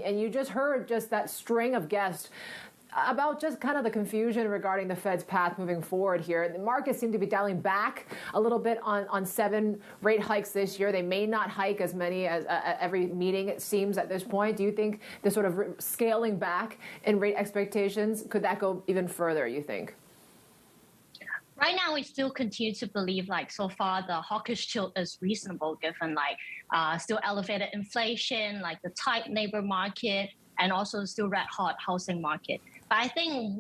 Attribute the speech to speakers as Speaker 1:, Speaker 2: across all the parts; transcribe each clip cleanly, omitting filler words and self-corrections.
Speaker 1: And you just heard just that string of guests about just kind of the confusion regarding the Fed's path moving forward here. The markets seem to be dialing back a little bit on 7 rate hikes this year. They may not hike as many as every meeting, it seems, at this point. Do you think this sort of scaling back in rate expectations, could that go even further, you think?
Speaker 2: Right now, we still continue to believe, like, so far the hawkish tilt is reasonable given, like, still elevated inflation, like the tight labor market, and also still red hot housing market. But I think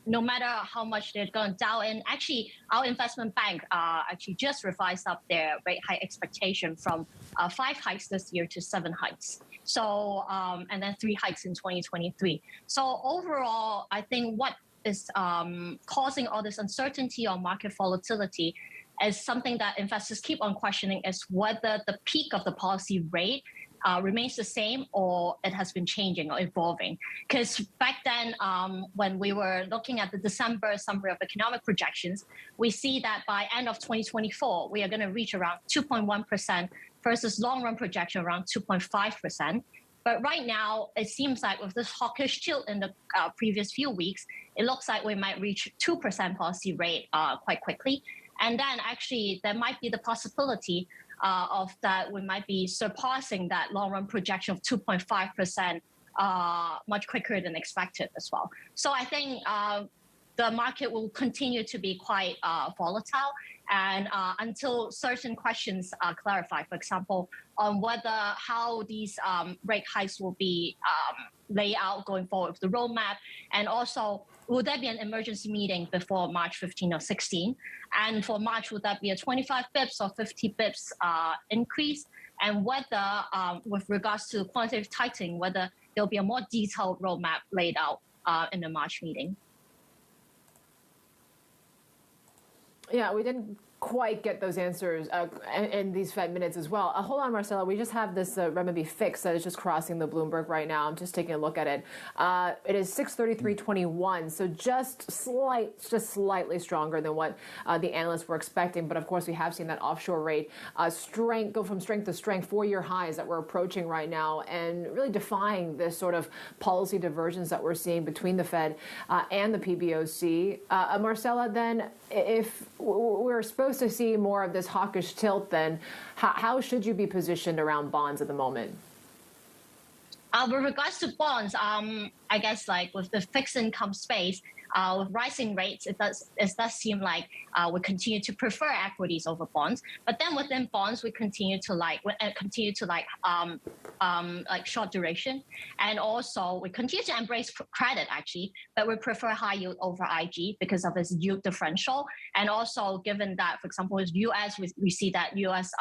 Speaker 2: no matter how much they're going to dial in, actually, our investment bank actually just revised up their rate hike expectation from 5 hikes this year to 7 hikes. So, and then 3 hikes in 2023. So overall, I think what is causing all this uncertainty or market volatility is something that investors keep on questioning, is whether the peak of the policy rate remains the same or it has been changing or evolving. Because back then, when we were looking at the December summary of economic projections, we see that by end of 2024, we are going to reach around 2.1% versus long-run projection around 2.5%. But right now, it seems like with this hawkish tilt in the previous few weeks, it looks like we might reach 2% policy rate quite quickly. And then actually, there might be the possibility of that we might be surpassing that long-run projection of 2.5% much quicker than expected as well. So I think the market will continue to be quite volatile, and until certain questions are clarified, for example, on how these rate hikes will be laid out going forward with the roadmap, and also will there be an emergency meeting before March 15 or 16? And for March, would that be a 25 bips or 50 bips increase? And whether, with regards to quantitative tightening, whether there'll be a more detailed roadmap laid out in the March meeting.
Speaker 1: Yeah, we didn't quite get those answers in these 5 minutes as well. Hold on, Marcella. We just have this renminbi fix that is just crossing the Bloomberg right now. I'm just taking a look at it. It is 633.21, so just slightly stronger than what the analysts were expecting. But of course, we have seen that offshore rate strength go from strength to strength, 4-year highs that we're approaching right now, and really defying this sort of policy divergence that we're seeing between the Fed and the PBOC. Marcella, then, if we're supposed to see more of this hawkish tilt, then how should you be positioned around bonds at the moment?
Speaker 2: With regards to bonds, I guess like with the fixed income space, with rising rates, it does seem like we continue to prefer equities over bonds. But then within bonds, we continue to like short duration, and also we continue to embrace credit actually, but we prefer high yield over IG because of its yield differential, and also given that, for example, with US, we see that US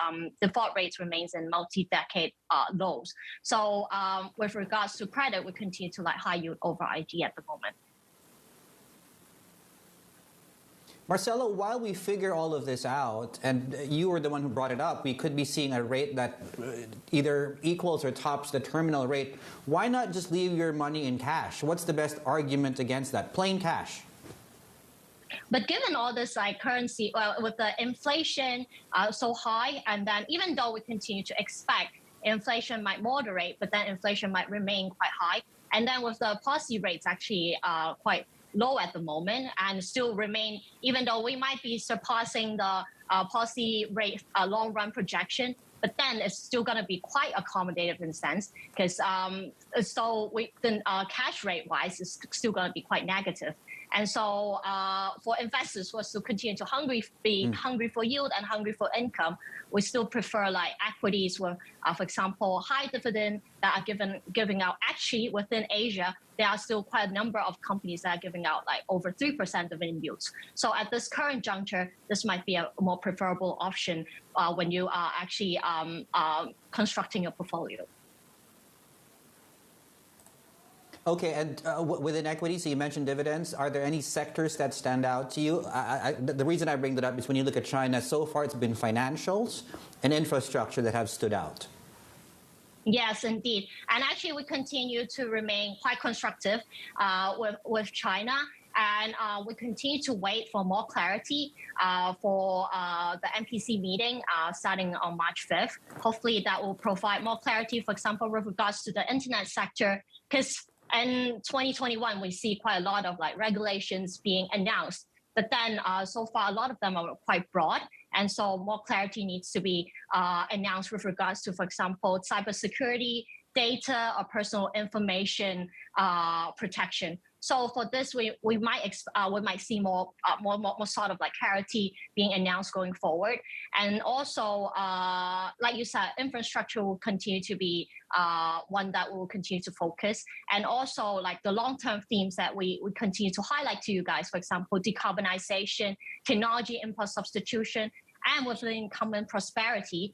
Speaker 2: default rates remains in multi-decade lows. So with regards to credit, we continue to like high yield over IG at the moment.
Speaker 3: Marcella, while we figure all of this out, and you were the one who brought it up, we could be seeing a rate that either equals or tops the terminal rate. Why not just leave your money in cash? What's the best argument against that? Plain cash.
Speaker 2: But given all this like currency, with the inflation so high, and then even though we continue to expect inflation might moderate, but then inflation might remain quite high, and then with the policy rates actually quite low at the moment, and still remain, even though we might be surpassing the policy rate long-run projection, but then it's still going to be quite accommodative in a sense, because cash rate-wise, it's still going to be quite negative. And so for investors who are still continue to hungry for yield and hungry for income, we still prefer like equities with, for example, high dividend that are giving out. Actually, within Asia, there are still quite a number of companies that are giving out like over 3% dividend yields. So at this current juncture, this might be a more preferable option when you are actually constructing your portfolio.
Speaker 3: Okay, and within equities, so you mentioned dividends. Are there any sectors that stand out to you? The reason I bring that up is when you look at China, so far it's been financials and infrastructure that have stood out.
Speaker 2: Yes, indeed. And actually, we continue to remain quite constructive with China. And we continue to wait for more clarity for the MPC meeting starting on March 5th. Hopefully that will provide more clarity, for example, with regards to the internet sector, because in 2021, we see quite a lot of like regulations being announced. But then so far, a lot of them are quite broad. And so more clarity needs to be announced with regards to, for example, cybersecurity, data or personal information protection. So for this, we might see more sort of like clarity being announced going forward. And also, like you said, infrastructure will continue to be one that will continue to focus. And also like the long-term themes that we continue to highlight to you guys, for example, decarbonization, technology import substitution, and within income and prosperity,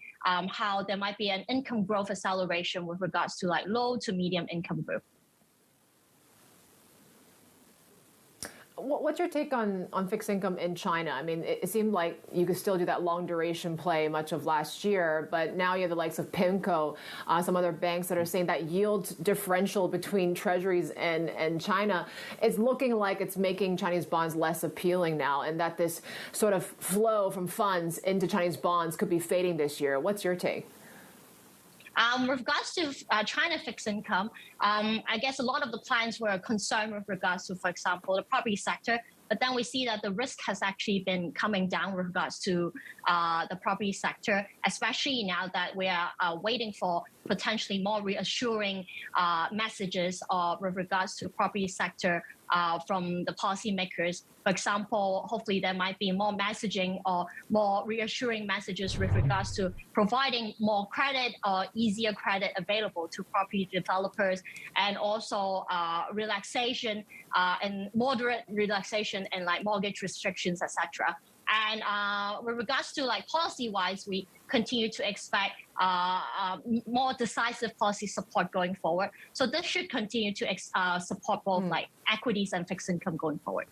Speaker 2: how there might be an income growth acceleration with regards to like low to medium income group.
Speaker 1: What's your take on fixed income in China? I mean, it seemed like you could still do that long duration play much of last year, but now you have the likes of PIMCO, some other banks that are saying that yield differential between treasuries and China is looking like it's making Chinese bonds less appealing now, and that this sort of flow from funds into Chinese bonds could be fading this year. What's your take?
Speaker 2: With regards to China fixed income, I guess a lot of the clients were concerned with regards to, for example, the property sector. But then we see that the risk has actually been coming down with regards to the property sector, especially now that we are waiting for potentially more reassuring messages with regards to the property sector from the policymakers. For example, hopefully there might be more messaging or more reassuring messages with regards to providing more credit or easier credit available to property developers, and also relaxation and moderate relaxation and like mortgage restrictions, etc. And with regards to like policy-wise, we continue to expect more decisive policy support going forward. So this should continue to support both like equities and fixed income going forward.